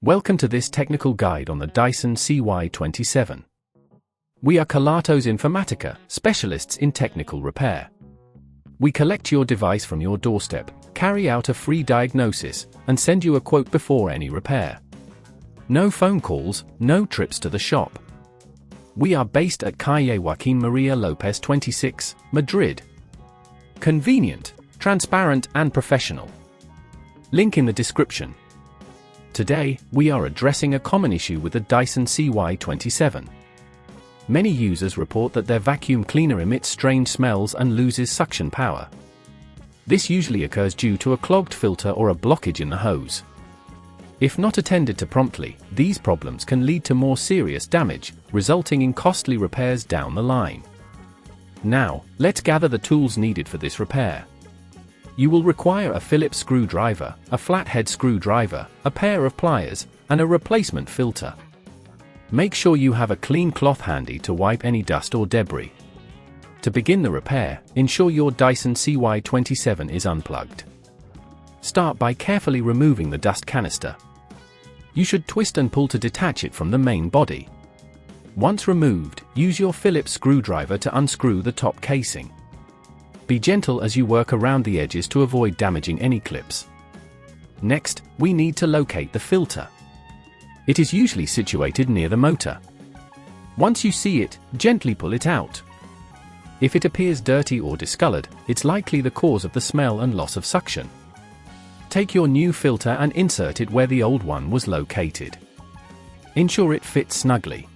Welcome to this technical guide on the Dyson CY27. We are Kelatos Informatica, specialists in technical repair. We collect your device from your doorstep, carry out a free diagnosis, and send you a quote before any repair. No phone calls, no trips to the shop. We are based at Calle Joaquín María López 26, Madrid. Convenient, transparent and professional. Link in the description. Today, we are addressing a common issue with the Dyson CY27. Many users report that their vacuum cleaner emits strange smells and loses suction power. This usually occurs due to a clogged filter or a blockage in the hose. If not attended to promptly, these problems can lead to more serious damage, resulting in costly repairs down the line. Now, let's gather the tools needed for this repair. You will require a Phillips screwdriver, a flathead screwdriver, a pair of pliers, and a replacement filter. Make sure you have a clean cloth handy to wipe any dust or debris. To begin the repair, ensure your Dyson CY27 is unplugged. Start by carefully removing the dust canister. You should twist and pull to detach it from the main body. Once removed, use your Phillips screwdriver to unscrew the top casing. Be gentle as you work around the edges to avoid damaging any clips. Next, we need to locate the filter. It is usually situated near the motor. Once you see it, gently pull it out. If it appears dirty or discolored, it's likely the cause of the smell and loss of suction. Take your new filter and insert it where the old one was located. Ensure it fits snugly.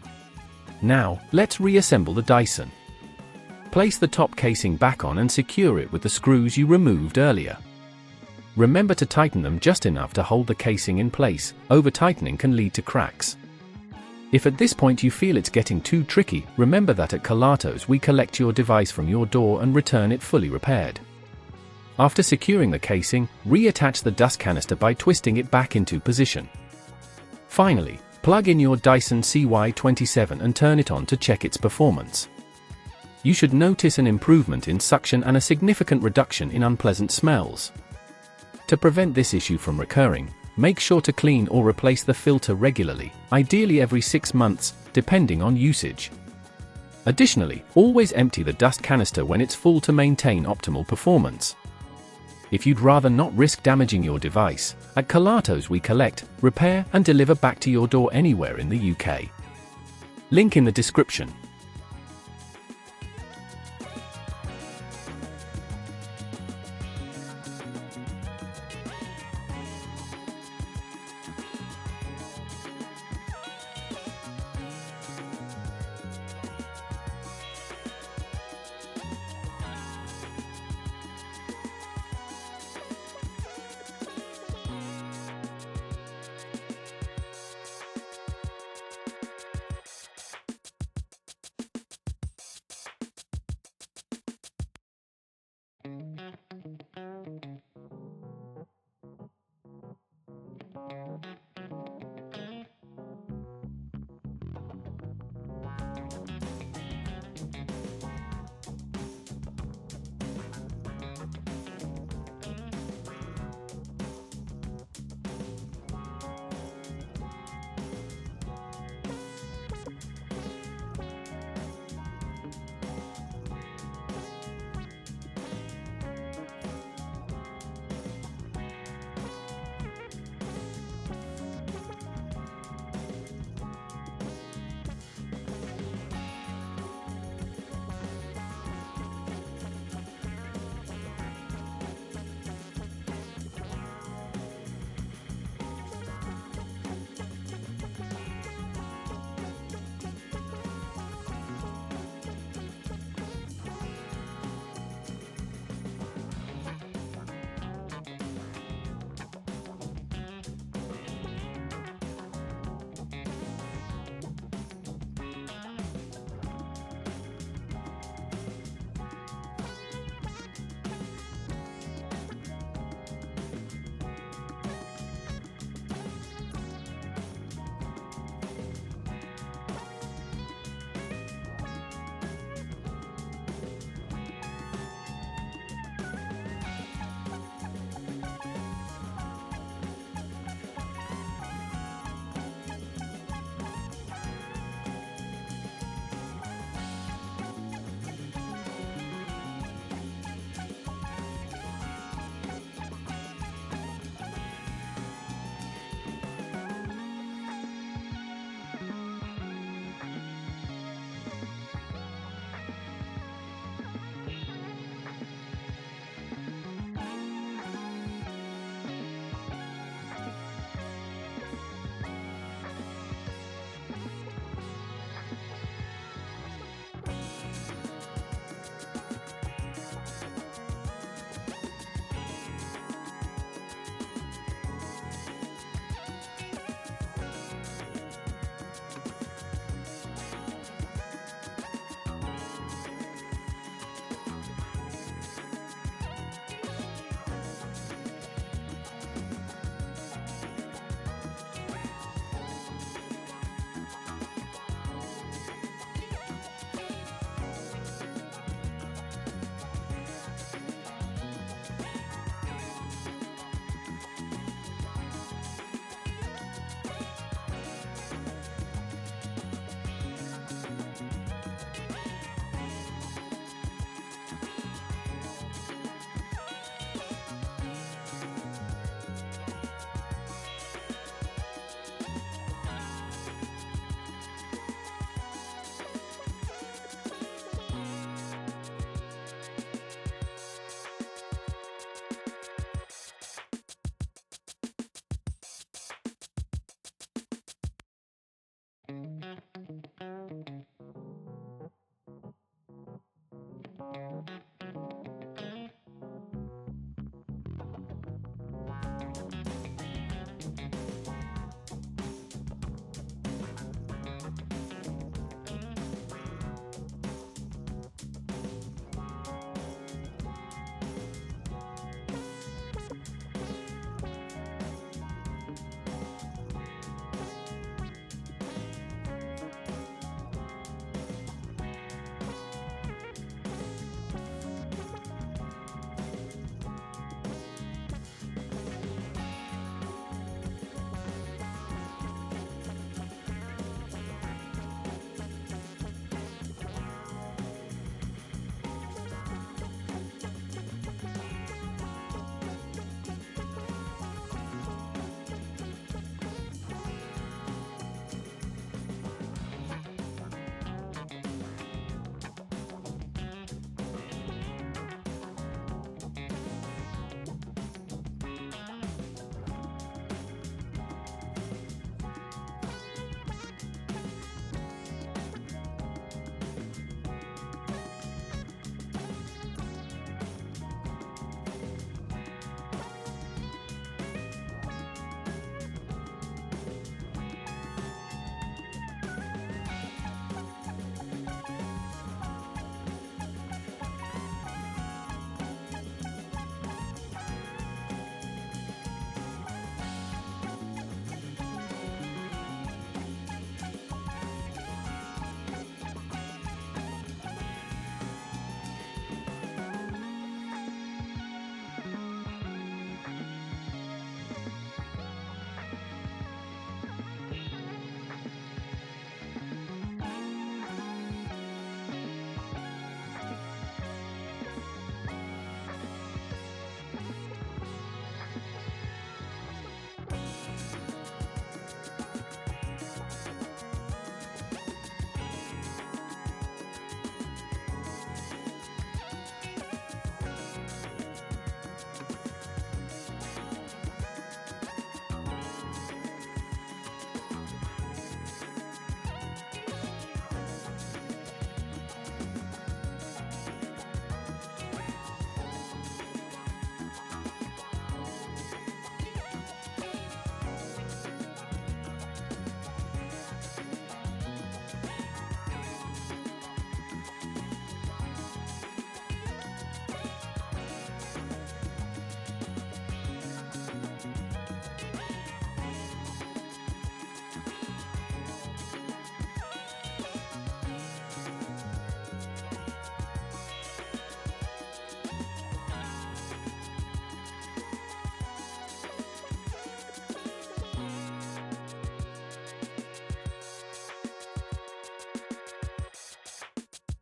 Now, let's reassemble the Dyson. Place the top casing back on and secure it with the screws you removed earlier. Remember to tighten them just enough to hold the casing in place. Over-tightening can lead to cracks. If at this point you feel it's getting too tricky, remember that at Kelatos we collect your device from your door and return it fully repaired. After securing the casing, reattach the dust canister by twisting it back into position. Finally, plug in your Dyson CY27 and turn it on to check its performance. You should notice an improvement in suction and a significant reduction in unpleasant smells. To prevent this issue from recurring, make sure to clean or replace the filter regularly, ideally every 6 months, depending on usage. Additionally, always empty the dust canister when it's full to maintain optimal performance. If you'd rather not risk damaging your device, at Kelatos we collect, repair and deliver back to your door anywhere in the UK. Link in the description.